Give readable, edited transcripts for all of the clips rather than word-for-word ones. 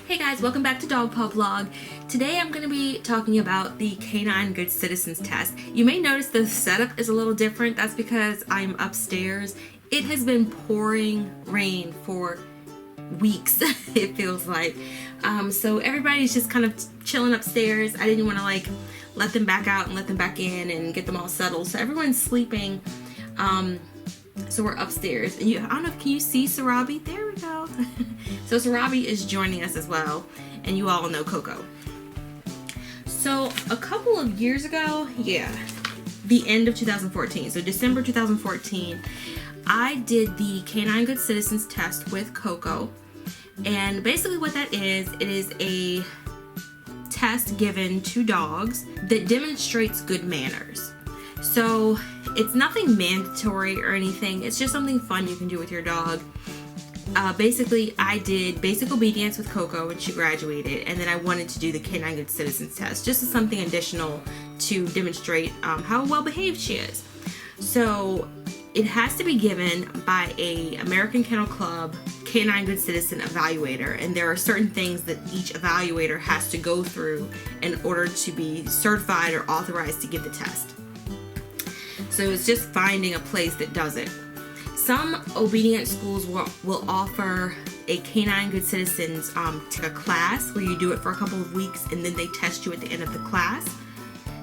Hey guys, welcome back to Dog Paw Vlog. Today I'm going to be talking about the Canine Good Citizens test. You may notice the setup is a little different. That's because I'm upstairs. It has been pouring rain for weeks, it feels like. So everybody's just kind of chilling upstairs. I didn't want to let them back out and let them back in and get them all settled. So everyone's sleeping. So we're upstairs, and I don't know, can you see Sarabi? There we go. So Sarabi is joining us as well, and you all know Coco. So a couple of years ago, the end of 2014, so December 2014, I did the Canine Good Citizens test with Coco, and basically what that is, it is a test given to dogs that demonstrates good manners. So it's nothing mandatory or anything. It's just something fun you can do with your dog. Basically, I did basic obedience with Coco when she graduated, and then I wanted to do the Canine Good Citizens test, just as something additional to demonstrate how well behaved she is. So it has to be given by a American Kennel Club Canine Good Citizen evaluator, and there are certain things that each evaluator has to go through in order to be certified or authorized to give the test. So it's just finding a place that does it. Some obedience schools will offer a Canine Good Citizens take a class where you do it for a couple of weeks and then they test you at the end of the class.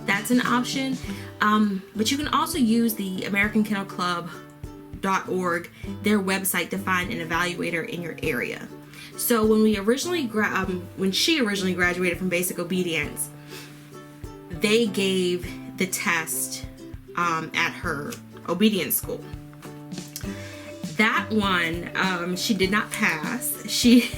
That's an option. But you can also use the AmericanKennelClub.org, their website, to find an evaluator in your area. So when she originally graduated from basic obedience, they gave the test at her obedience school. That one, she did not pass. She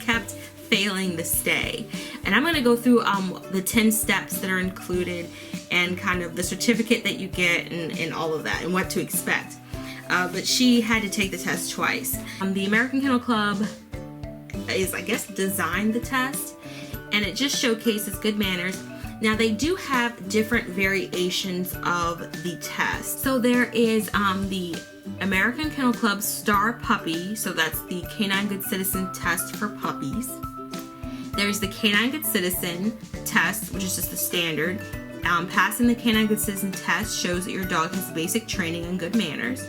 kept failing the stay. And I'm going to go through the 10 steps that are included and kind of the certificate that you get and all of that and what to expect. But she had to take the test twice. The American Kennel Club is, I guess, designed the test, and it just showcases good manners. Now they do have different variations of the test. So there is the American Kennel Club Star Puppy, so that's the Canine Good Citizen test for puppies. There's the Canine Good Citizen test, which is just the standard. Passing the Canine Good Citizen test shows that your dog has basic training and good manners.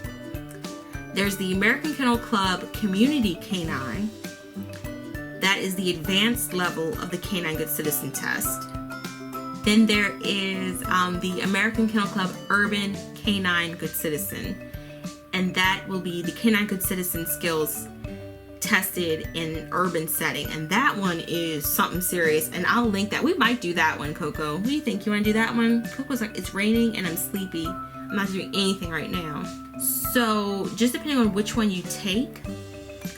There's the American Kennel Club Community Canine. That is the advanced level of the Canine Good Citizen test. Then there is the American Kennel Club Urban Canine Good Citizen, and that will be the Canine Good Citizen skills tested in an urban setting, and that one is something serious, and I'll link that. We might do that one, Coco. What do you think? You want to do that one? Coco's like, it's raining and I'm sleepy. I'm not doing anything right now. So just depending on which one you take,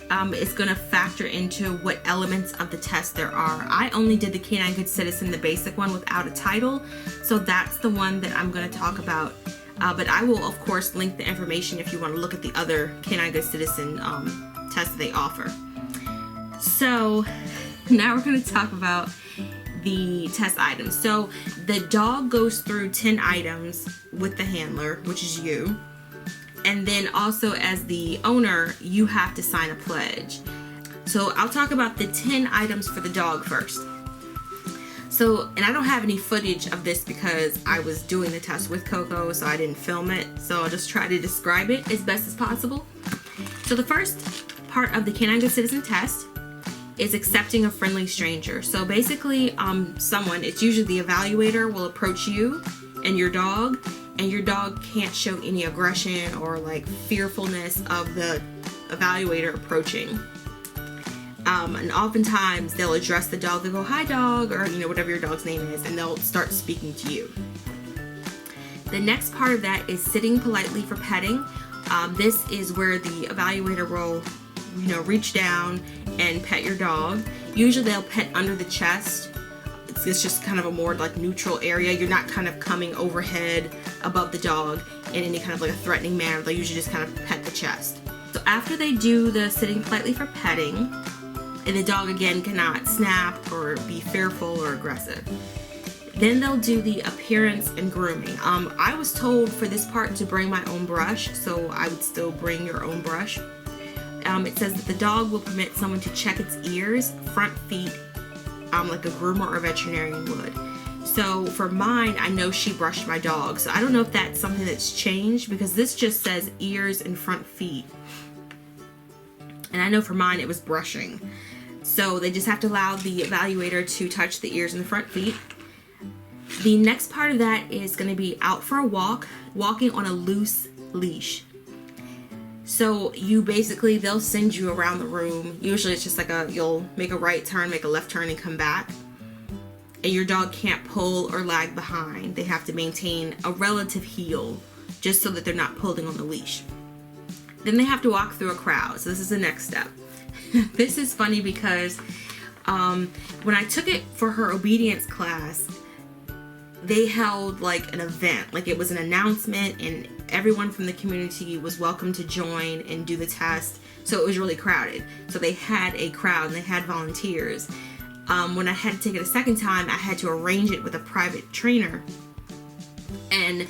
it's going to factor into what elements of the test there are. I only did the Canine Good Citizen, the basic one, without a title, so that's the one that I'm going to talk about. But I will, of course, link the information if you want to look at the other Canine Good Citizen tests that they offer. So now we're going to talk about the test items. So the dog goes through 10 items with the handler, which is you. And then also as the owner, you have to sign a pledge. So I'll talk about the 10 items for the dog first. So, and I don't have any footage of this because I was doing the test with Coco, so I didn't film it. So I'll just try to describe it as best as possible. So the first part of the Canine Good Citizen test is accepting a friendly stranger. So basically, it's usually the evaluator will approach you and your dog can't show any aggression or fearfulness of the evaluator approaching. And oftentimes they'll address the dog, they'll go, "Hi dog," or whatever your dog's name is, and they'll start speaking to you. The next part of that is sitting politely for petting. This is where the evaluator will reach down and pet your dog. Usually they'll pet under the chest. It's just kind of a more neutral area. You're not kind of coming overhead above the dog in any kind of a threatening manner. They usually just kind of pet the chest. So after they do the sitting politely for petting, and the dog again cannot snap or be fearful or aggressive, then they'll do the appearance and grooming. I was told for this part to bring my own brush, so I would still bring your own brush. it says that the dog will permit someone to check its ears, front feet, like a groomer or veterinarian would. So for mine, I know she brushed my dog. So I don't know if that's something that's changed, because this just says ears and front feet. And I know for mine it was brushing. So they just have to allow the evaluator to touch the ears and the front feet. The next part of that is going to be out for a walk, walking on a loose leash. So you basically, they'll send you around the room. Usually it's just like you'll make a right turn, make a left turn, and come back. And your dog can't pull or lag behind. They have to maintain a relative heel just so that they're not pulling on the leash. Then they have to walk through a crowd. So this is the next step. This is funny because when I took it for her obedience class, they held like an event, like it was an announcement, and everyone from the community was welcome to join and do the test. So it was really crowded. So they had a crowd and they had volunteers. When I had to take it a second time, I had to arrange it with a private trainer, and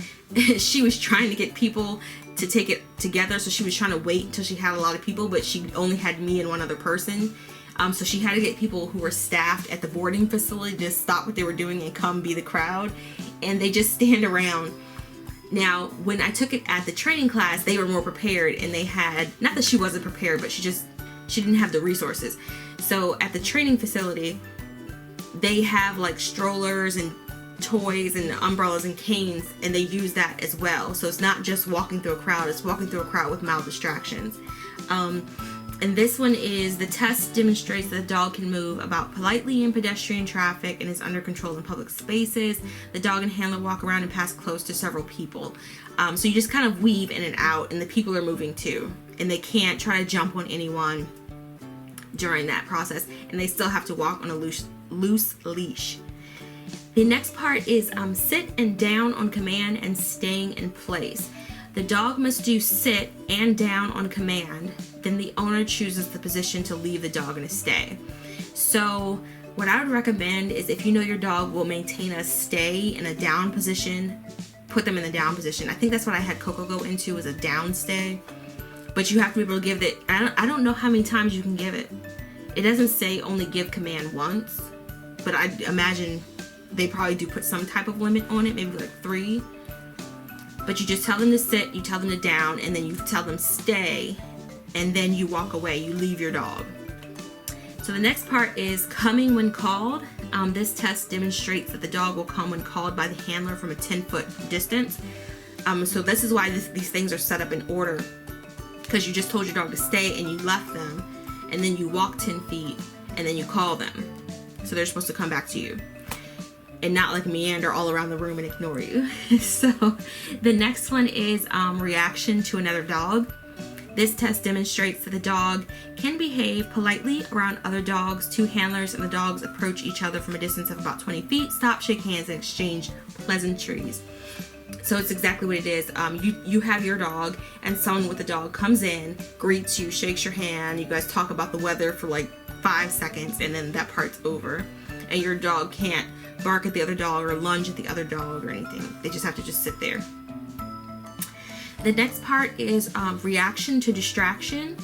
she was trying to get people to take it together. So she was trying to wait until she had a lot of people, but she only had me and one other person. So she had to get people who were staffed at the boarding facility to stop what they were doing and come be the crowd. And they just stand around. Now, when I took it at the training class, they were more prepared, and they had, not that she wasn't prepared, but she didn't have the resources. So at the training facility, they have like strollers and toys and umbrellas and canes, and they use that as well. So it's not just walking through a crowd, it's walking through a crowd with mild distractions. And this one is, the test demonstrates that the dog can move about politely in pedestrian traffic and is under control in public spaces. The dog and handler walk around and pass close to several people. So you just kind of weave in and out, and the people are moving too. And they can't try to jump on anyone during that process. And they still have to walk on a loose leash. The next part is sit and down on command and staying in place. The dog must do sit and down on command. Then the owner chooses the position to leave the dog in a stay. So what I would recommend is, if you know your dog will maintain a stay in a down position, put them in the down position. I think that's what I had Coco go into, was a down stay. But you have to be able to give it, I don't know how many times you can give it. It doesn't say only give command once, but I imagine they probably do put some type of limit on it, maybe like 3. But you just tell them to sit, you tell them to down, and then you tell them stay, and then you walk away, you leave your dog. So the next part is coming when called. This test demonstrates that the dog will come when called by the handler from a 10-foot distance. So this is why these things are set up in order, because you just told your dog to stay and you left them, and then you walk 10 feet and then you call them. So they're supposed to come back to you and not like meander all around the room and ignore you. So the next one is reaction to another dog. This test demonstrates that the dog can behave politely around other dogs. 2 handlers and the dogs approach each other from a distance of about 20 feet, stop, shake hands, and exchange pleasantries. So it's exactly what it is. You have your dog, and someone with the dog comes in, greets you, shakes your hand. You guys talk about the weather for like 5 seconds, and then that part's over. And your dog can't bark at the other dog or lunge at the other dog or anything. They just have to just sit there. The next part is reaction to distraction.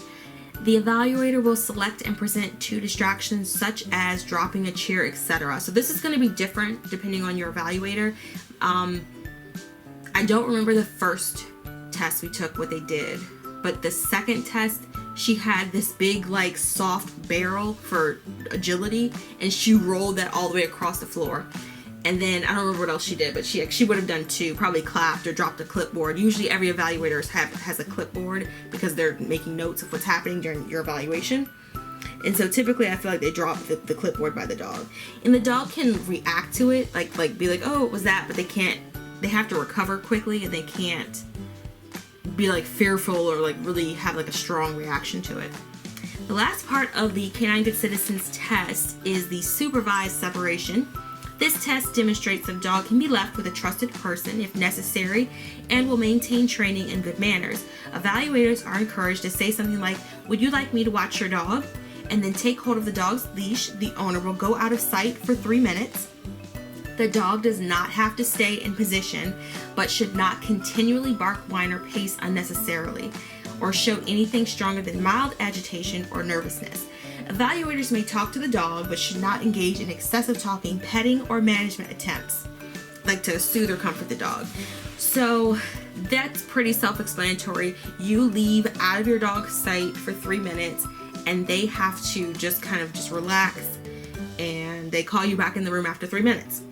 The evaluator will select and present 2 distractions, such as dropping a chair, etc. So this is going to be different depending on your evaluator. I don't remember the first test we took what they did, but the second test, she had this big like soft barrel for agility, and she rolled that all the way across the floor. And then I don't remember what else she did, but she would have done 2, probably clapped or dropped a clipboard. Usually every evaluator has a clipboard because they're making notes of what's happening during your evaluation. And so typically I feel like they drop the clipboard by the dog. And the dog can react to it, like be like, oh, it was that, but they have to recover quickly, and they can't be like fearful or like really have like a strong reaction to it. The last part of the Canine Good Citizens test is the supervised separation. This test demonstrates that a dog can be left with a trusted person if necessary and will maintain training and good manners. Evaluators are encouraged to say something like, "Would you like me to watch your dog?" and then take hold of the dog's leash. The owner will go out of sight for 3 minutes. The dog does not have to stay in position, but should not continually bark, whine, or pace unnecessarily. or showed anything stronger than mild agitation or nervousness. Evaluators may talk to the dog but should not engage in excessive talking, petting, or management attempts, like to soothe or comfort the dog. So that's pretty self-explanatory. You leave out of your dog's sight for 3 minutes and they have to just kind of just relax, and they call you back in the room after 3 minutes.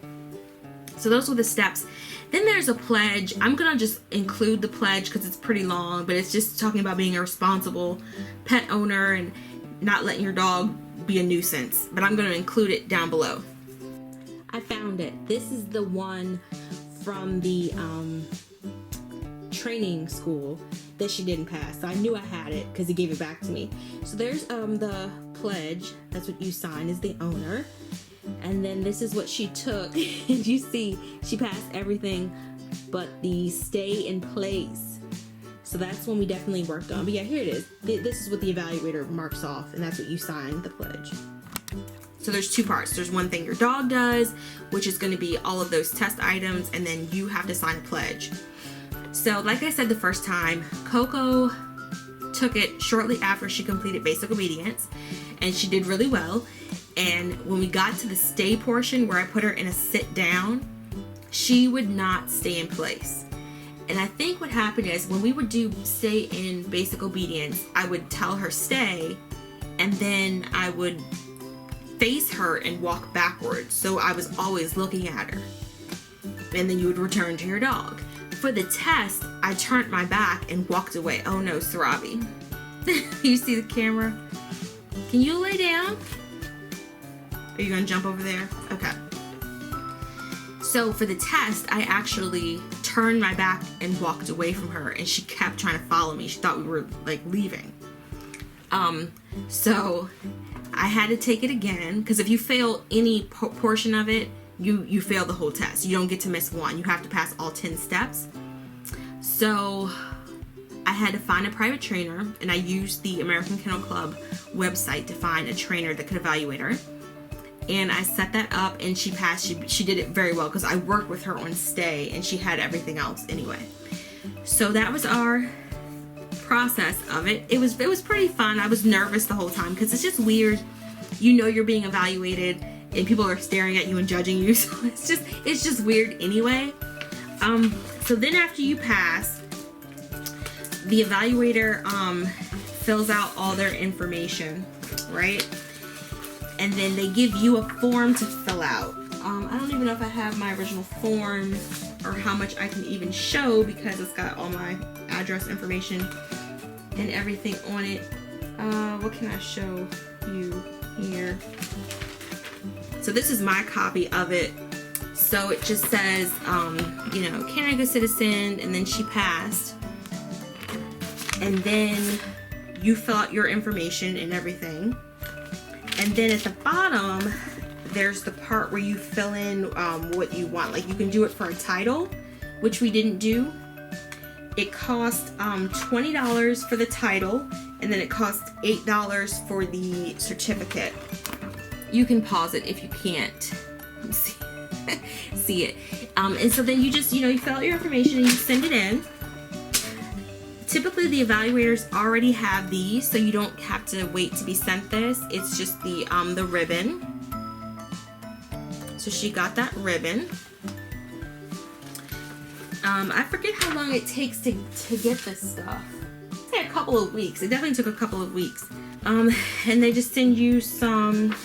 So those were the steps. Then there's a pledge. I'm gonna just include the pledge because it's pretty long, but it's just talking about being a responsible pet owner and not letting your dog be a nuisance. But I'm gonna include it down below. I found it. This is the one from the training school that she didn't pass. So I knew I had it because he gave it back to me. So there's the pledge. That's what you sign as the owner. And then this is what she took. And you see she passed everything but the stay in place. So that's one we definitely worked on. But yeah, here it is. This is what the evaluator marks off, and that's what you sign, the pledge. So there's 2 parts. There's one thing your dog does, which is going to be all of those test items, and then you have to sign a pledge. So like I said the first time, Coco took it shortly after she completed basic obedience, and she did really well. And when we got to the stay portion where I put her in a sit down, she would not stay in place. And I think what happened is when we would do stay in basic obedience, I would tell her stay, and then I would face her and walk backwards. So I was always looking at her. And then you would return to your dog. For the test, I turned my back and walked away. Oh no, Sarabi. You see the camera? Can you lay down? Are you gonna jump over there? Okay. So for the test, I actually turned my back and walked away from her, and she kept trying to follow me. She thought we were like leaving. So I had to take it again, because if you fail any portion of it, you fail the whole test. You don't get to miss one. You have to pass all 10 steps. So I had to find a private trainer, and I used the American Kennel Club website to find a trainer that could evaluate her. And I set that up, and she passed. She did it very well because I worked with her on stay, and she had everything else anyway. So that was our process of it. It was pretty fun. I was nervous the whole time because it's just weird. You know you're being evaluated, and people are staring at you and judging you. So it's just weird anyway. So then after you pass, the evaluator fills out all their information, right? And then they give you a form to fill out. I don't even know if I have my original form or how much I can even show because it's got all my address information and everything on it. What can I show you here? So this is my copy of it. So it just says, you know, Canine good citizen, and then she passed. And then you fill out your information and everything. And then at the bottom, there's the part where you fill in what you want. Like you can do it for a title, which we didn't do. It cost $20 for the title, and then it cost $8 for the certificate. You can pause it if you can't see it. And so then you just, you fill out your information and you send it in. Typically the evaluators already have these, so you don't have to wait to be sent this. It's just the ribbon. So she got that ribbon. I forget how long it takes to get this stuff. I'd say a couple of weeks. It definitely took a couple of weeks. And they just send you some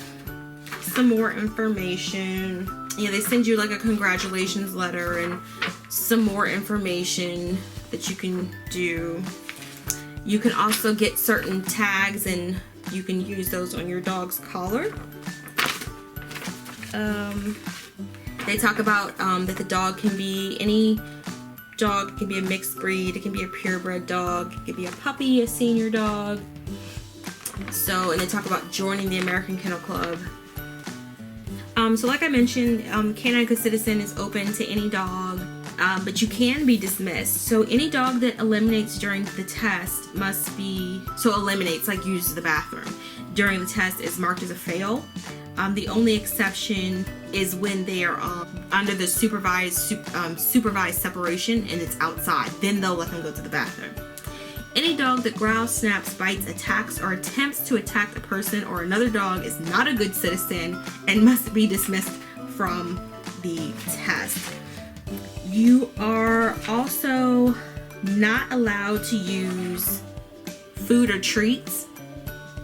more information. Yeah, they send you like a congratulations letter and some more information that you can do. You can also get certain tags and you can use those on your dog's collar. They talk about that the dog can be any dog. It can be a mixed breed, it can be a purebred dog, it can be a puppy, a senior dog. So, and they talk about joining the American Kennel Club. So like I mentioned, Canine Good Citizen is open to any dog, but you can be dismissed. So any dog that eliminates during the test must be, eliminates, like uses the bathroom during the test, is marked as a fail. The only exception is when they are under the supervised separation and it's outside. Then they'll let them go to the bathroom. Any dog that growls, snaps, bites, attacks, or attempts to attack a person or another dog is not a good citizen and must be dismissed from the test. You are also not allowed to use food or treats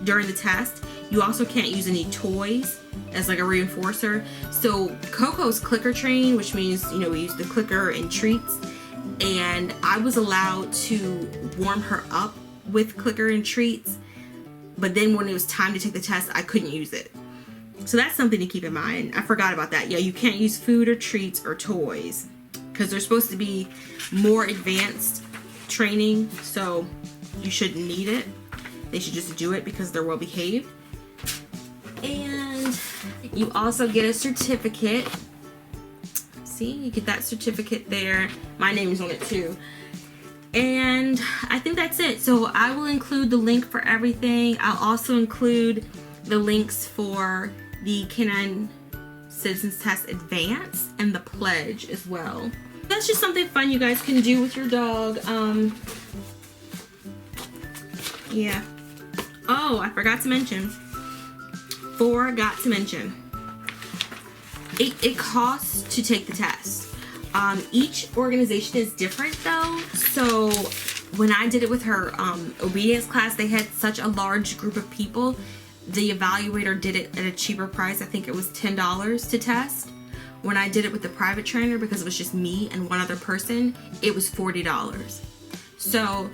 during the test. You also can't use any toys as like a reinforcer. So Coco's clicker trained, which means, you know, we use the clicker and treats, and I was allowed to warm her up with clicker and treats, but then when it was time to take the test, I couldn't use it. So that's something to keep in mind. I forgot about that. Yeah, you can't use food or treats or toys because they're supposed to be more advanced training, so you shouldn't need it. They should just do it because they're well behaved. And you also get a certificate. See, you get that certificate there. My name is on it too. And I think that's it. So I will include the link for everything. I'll also include the links for the Canine Citizens Test Advance and the Pledge as well. That's just something fun you guys can do with your dog. Yeah. Oh, I forgot to mention. It costs to take the test. Each organization is different though. So when I did it with her obedience class, they had such a large group of people. The evaluator did it at a cheaper price. I think it was $10 to test. When I did it with the private trainer, because it was just me and one other person, it was $40. So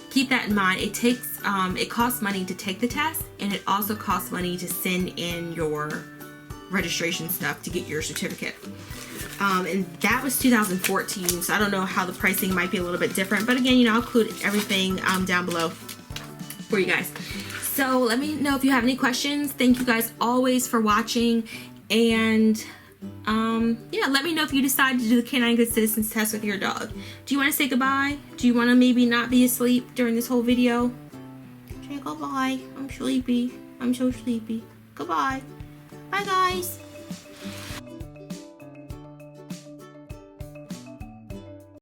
keep that in mind. It costs money to take the test, and it also costs money to send in your registration stuff to get your certificate. And that was 2014, so I don't know how the pricing might be a little bit different, but again, you know, I'll include everything down below for you guys. So let me know if you have any questions. Thank you guys always for watching, and yeah, let me know if you decide to do the Canine Good Citizens test with your dog. Do you want to say goodbye? Do you want to maybe not be asleep during this whole video? Say goodbye. I'm sleepy. I'm so sleepy. Goodbye. Bye guys.